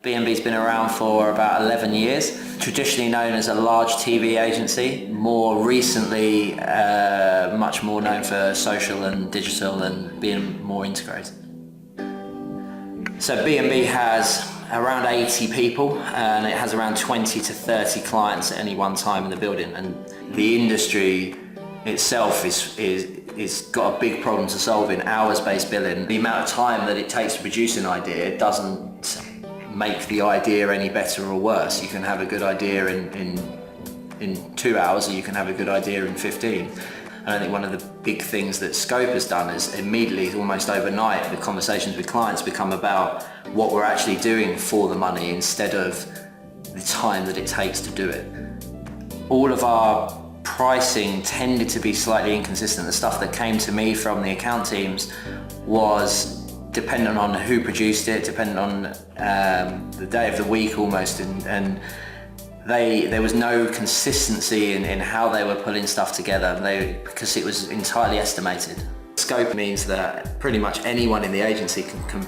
BMB's been around for about 11 years, traditionally known as a large TV agency, more recently much more known for social and digital and being more integrated. So BMB has around 80 people and it has around 20 to 30 clients at any one time in the building, and the industry itself is got a big problem to solve in hours-based billing. The amount of time that it takes to produce an idea doesn't make the idea any better or worse. You can have a good idea in 2 hours, or you can have a good idea in 15. And I think one of the big things that Scope has done is immediately, almost overnight, the conversations with clients become about what we're actually doing for the money instead of the time that it takes to do it. All of our pricing tended to be slightly inconsistent. The stuff that came to me from the account teams was dependent on who produced it, dependent on the day of the week almost, and there was no consistency in how they were pulling stuff together because it was entirely estimated. Scope means that pretty much anyone in the agency can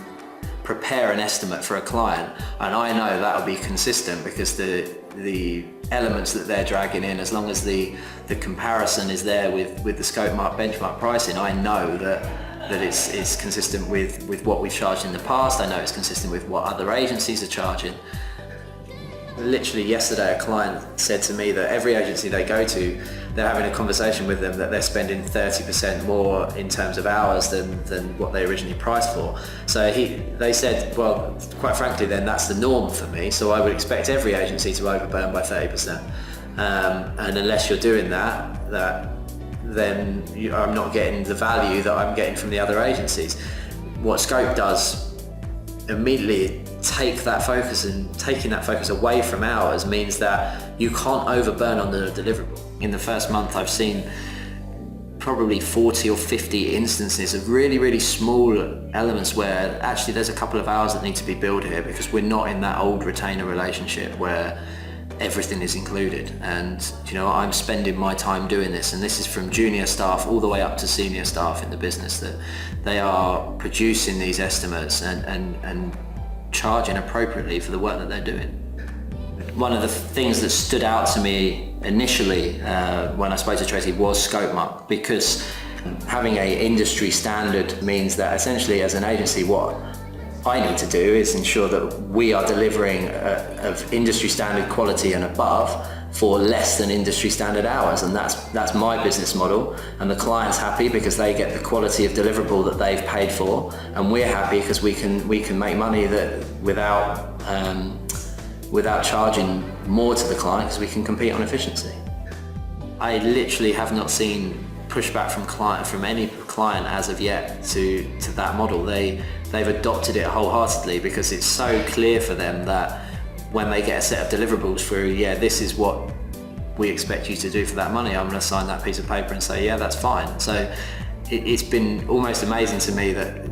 prepare an estimate for a client, and I know that will be consistent because the elements that they're dragging in, as long as the comparison is there with the Scope Mark benchmark pricing, I know that it's consistent with what we've charged in the past. I know it's consistent with what other agencies are charging. Literally yesterday a client said to me that every agency they go to, they're having a conversation with them that they're spending 30% more in terms of hours than what they originally priced for. So they said, well, quite frankly then that's the norm for me, so I would expect every agency to overburn by 30%. And unless you're doing that then I'm not getting the value that I'm getting from the other agencies. What Scope does immediately taking that focus away from hours means that you can't overburn on the deliverable. In the first month I've seen probably 40 or 50 instances of really, really small elements where actually there's a couple of hours that need to be billed here because we're not in that old retainer relationship where everything is included. And I'm spending my time doing this, and this is from junior staff all the way up to senior staff in the business, that they are producing these estimates and charging appropriately for the work that they're doing. One of the things that stood out to me initially when I spoke to Tracy was Scope Mark, because having an industry standard means that essentially as an agency what I need to do is ensure that we are delivering of industry standard quality and above for less than industry standard hours, and that's my business model, and the client's happy because they get the quality of deliverable that they've paid for, and we're happy because we can make money that without charging more to the client because we can compete on efficiency. I literally have not seen pushback from any client as of yet to that model. They've adopted it wholeheartedly because it's so clear for them that when they get a set of deliverables through, this is what we expect you to do for that money, I'm going to sign that piece of paper and say, yeah, that's fine. So it's been almost amazing to me that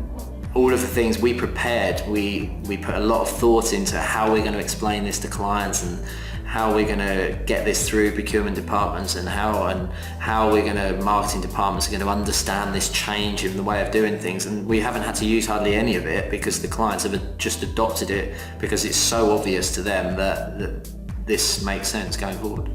all of the things we prepared, we put a lot of thought into how we're going to explain this to clients and how we're going to get this through procurement departments and how we're going to marketing departments are going to understand this change in the way of doing things. And we haven't had to use hardly any of it because the clients have just adopted it because it's so obvious to them that this makes sense going forward.